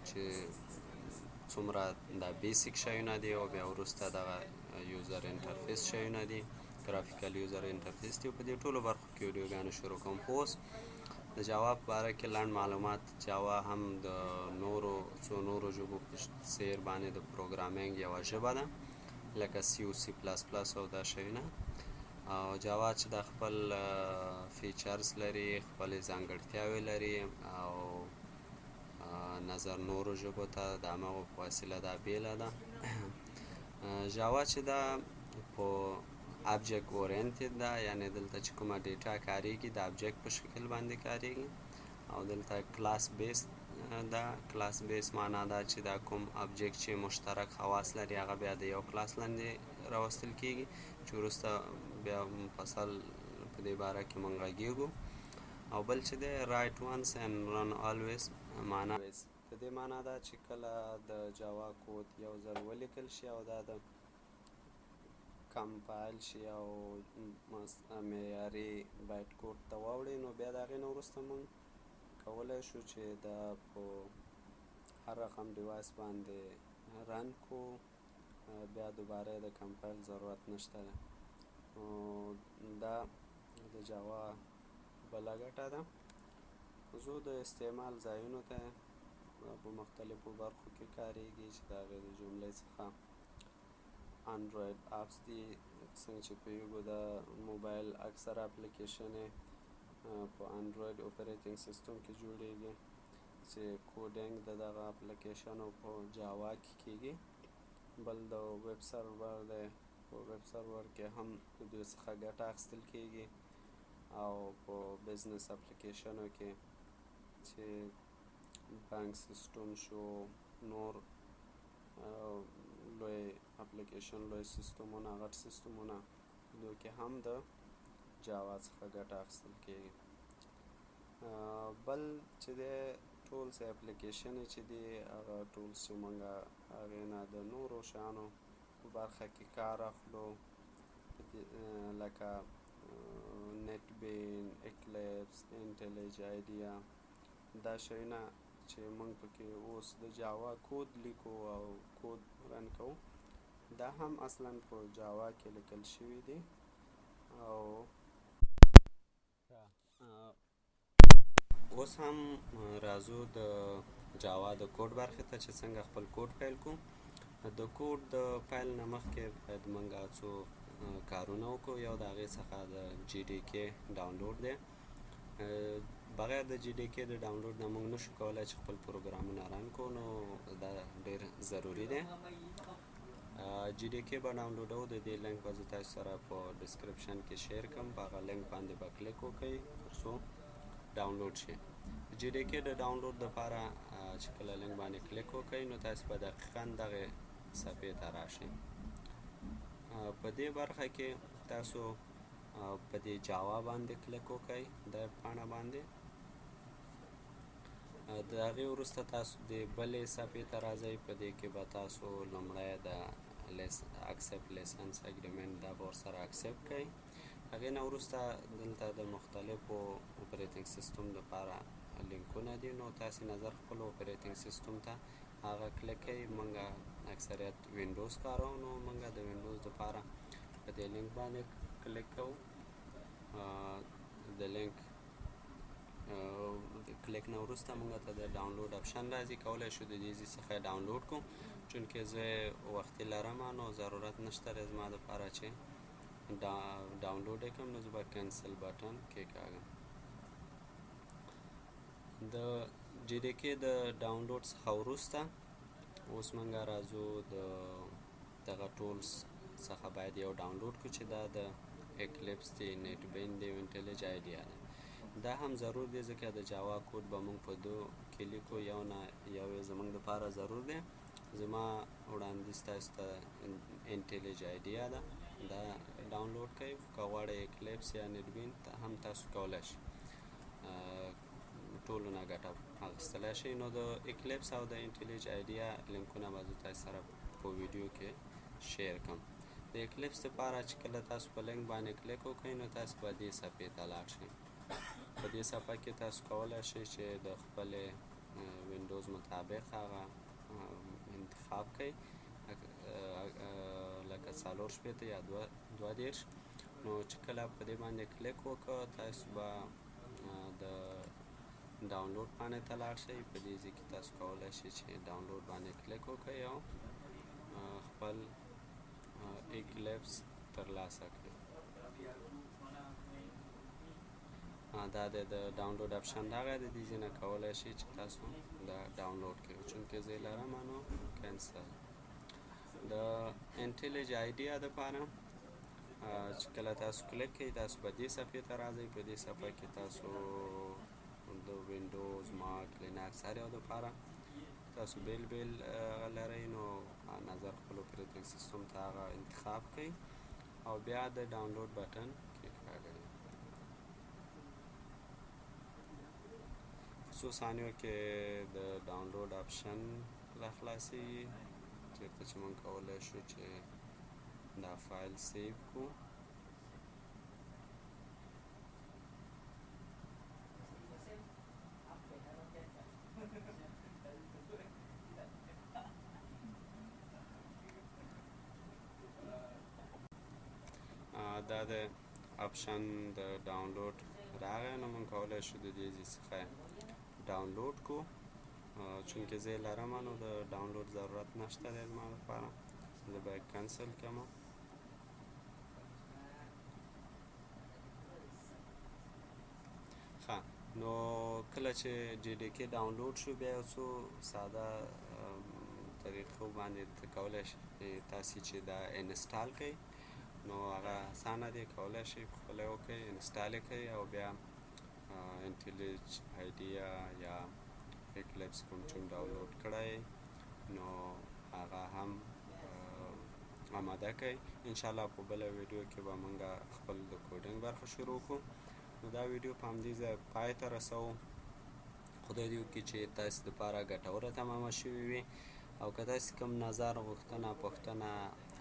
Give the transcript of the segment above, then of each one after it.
چې څومره دا بیسیک شیونه دي او بیا وروسته دغه یوزر انټرفیس شیونه دي، ګرافیکل یوزر انټرفیس دي. په دې ټولو برخو کې ویډیوګانې شروع کوم. خو اوس د جاوا په باره کې لنډ معلومات. جاوا هم د څو نورو ژبو په څیر باندې د پروګرامینګ یوه ژبه ده لکه سی او سی پلس پلس او دا شیونه. او جاوا چې دا خپل فیچرز لري، خپلې ځانګړتیاوې لري او نظر نورو ژبو ته د همغو په وسیله دا بیله ده. جاوا چې دا په ابجکټ اورینټډ ده، یعنی دلته چې کومه ډیټا کاریږي د ابجکټ په شکل باندې کاریږي. او دلته کلاس بیس ده. کلاس بیس معنا ده چې دا کوم ابجکټ چې مشترک خواص لري هغه بیا د یو کلاس لاندې راوستل کیږي، چې وروسته بیا مفصل په دې باره کې موږ غږیږو. او بل چې دی رایټ وانس اینډ رن آلویز معنا د دې معنا ده چې کله د جاوا کود یو ځل ولیکل شي او دا د کمپایل شي او معیاري بایټ کوډ ته واوړي، نو بیا د هغې نه وروسته موږ کولی شو چې دا په هر رقم ډیوایس باندې رن کو. بیا دوباره د کمپایل ضرورت نشته ده. دا د جاوا بله ګټه ده. زه د استعمال ځایونو ته په مختلفو برخو کې کاریږي، چې د هغې د جملې څخه انډرایډ اپس دي. څنګه چې پوهیږو د موبایل اکثر اپلیکیشنې په انډرایډ اپریټینګ سیسټم کې جوړیږي، چې کوډینګ د دغه اپلیکیشنو په جاوا کې کیږي. بل د ویب سرور دی، په ویب سرور کې هم د دوی څخه ګټه اخیستل کیږي. او په بزنس اپلیکیشنو کې چې بانک سیسټم شو، نور لوی اپلیکیشن، لوی سیسټمونه، غټ سیسټمونه، دوی کې هم د جاوا څخه ګټه اخیستل کیږي. بل چې دی ټولز اپلیکیشنې چې دي، هغه ټولز چې موږ هغې نه د نورو شیانو په برخه کې کار اخلو، لکه نیټ بین، اکلیپس، انټیلیج آیډیا، دا شیونه چې موږ پکې اوس د جاوا کود لیکو او کود رن کوو، دا هم اصلا په جاوا کې لیکل شوي دي. او اوس هم راځو د جاوا د کوډ برخې ته، چې څنګه خپل کوډ پیل کوو. د کوډ د پیل نه مخکې باید موږ څو کارونه وکړو. یو د هغې څخه د جي ډي کې ډاونلوډ دی. بغیر د جي ډي کې د ډاونلوډ نه موږ نشو کولی چې خپل پروګرامونه رن کړو، نو دا ډېر ضروري دی. جي ډي کې به ډاونلوډوو، د دې لینک به زه تاسو سره په ډسکرپشن کې شیر کړم. په هغه لینک باندې به کلیک وکړئ تر څو ډاونلوډ شي. جي ډي کې د ډاونلوډ دپاره چې کله لینک باندې کلیک وکړئ، نو تاسو به دقیقاً دغې صفحې ته راشئ. په دې برخه کې تاسو په دې جاوا باندې کلیک وکړئ، د پاڼه باندې. د هغې وروسته تاسو د بلې صفحې ته راځئ. په دې کې به تاسو لومړی د اکسپټ لیسنس اګریمنټ دا به ورسره اکسپټ کړئ. هغې نه وروسته دلته د مختلفو اپریټینګ سیسټم دپاره لینکونه دي، نو تاسې نظر خپل اپریټینګ سیسټم ته هغه کلیک کړئ. موږ اکثریت وینډوز کاروو، نو موږ د وینډوز دپاره په دې لینک باندې کلیک کوو. د لینک د کلیک نه وروسته موږ ته د ډاونلوډ اپشن راځي. کولی شو د دې ځای څخه یې ډاونلوډ کړو. چونکې زه وختي لرم، نو ضرورت نشته دی زما دپاره چې ډاونلوډ یې کړم، نو زه به کینسل بټن کېکاږم. د جي ډي کې د ډاونلوډ څخه وروسته اوس موږ راځو د دغه ټولز څخه باید یو ډاونلوډ کړو، چې دا د اکلیپس دی، نیټ بین دی، انټیلیج آیډیا دی. دا هم ضرور دی ځکه د جاوا کوډ به موږ په دو کې لیکو، یو نه یو یې زموږ دپاره ضرور دی. زما وړاندیز تاسو ته انټیلیج آیډیا ده، دا ډاونلوډ کړئ. که غواړئ اکلیپس یا نیټ بین هم تاسو کولی شئ ټولو نه ګټه اخیستلی شئ. نو د اکلیپس او د انټیلیج آیډیا لینکونه به زه تاسو سره په ویډیو کې شیر کړم. د اکلیپس دپاره چې کله تاسو په لینک باندې کلیک وکړئ، نو تاسو به دې صفحې ته لاړ شئ. په دې صفحه کې تاسو کولی شئ چې د خپلې وینډوز مطابق هغه انتخاب کړئ، لکه 40 یا 32. نو چې کله په دې باندې کلیک وکړه تاسو به د ډاونلوډ باندې ته لاړ شئ. په دې ځای کې تاسو کولی شئ چې ډاونلوډ باندې کلیک وکړئ او خپل ایکلیپس ترلاسه کړئ. دا د ډاونلوډ اپشن دغه د دې ځای نه کولی شئ چې تاسو دا ډاونلوډ کړئ. چونکې زه یې لرم نو کینسل. د انټیلیج آیډیا دپاره چې کله تاسو کلیک کړئ تاسو به دې صفحې ته راځئ. په دې صفحه کې تاسو د وینډوز، ماک، لینکس هر یو دپاره تاسو بیل بیل لرئ. نو نظر خپل اپریټنګ سیسټم ته هغه انتخاب کړئ او بیا د ډاونلوډ بټن کېکاږئ. څو ثانیو کې د ډاونلوډ اپشن راخلاصېږي، چېرته چې موږ کولی شو چې دا فایل سیو کړو. دا د اپشن د ډاونلوډ راغی. نو موږ کولی شو د دې ځای څخه ډاونلوډ کړو. چونکې زه یې لرم نو د ډاونلوډ ضرورت نشته دی زما لپاره. زه به یې کنسل کړم. ښه، نو کله چې جی ډي کې ډاونلوډ شو بیا یو څو ساده طریقو باندې کولی شئ تاسې چې دا انسټال کړئ. نو هغه اسانه دی، کولی شئ پخپله یې وکړئ، انسټال یې کړئ او بیا انټیلیج آیډیا یا ایکلیپس کوم چې ډاونلوډ کړی نو هغه هم آماده کړئ. انشاءالله په بله ویډیو کې به موږ خپل د کوډینګ برخه شروع کړو. نو دا ویډیو په همدې ځای پای ته رسوو. خدای دې وکړي چې تاسو دپاره ګټوره تمامه شوې وي. او که تاسو کوم نظر، غوښتنه، پوښتنه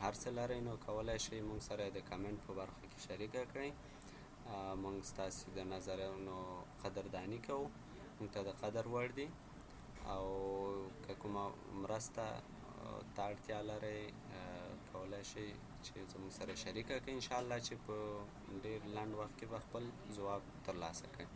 هر څه لرئ نو کولی شئ موږ سره د کمنټ په برخه کې شریکه کړئ. موږ ستاسو د نظرونو قدرداني کوو، موږ ته د قدر وړ دي. او که کومه مرسته ته اړتیا لرئ کولی شئ چې زموږ سره شریکه کړئ. انشاءالله چې په ډېر لنډ وخت کې به خپل ځواب ترلاسه کړئ.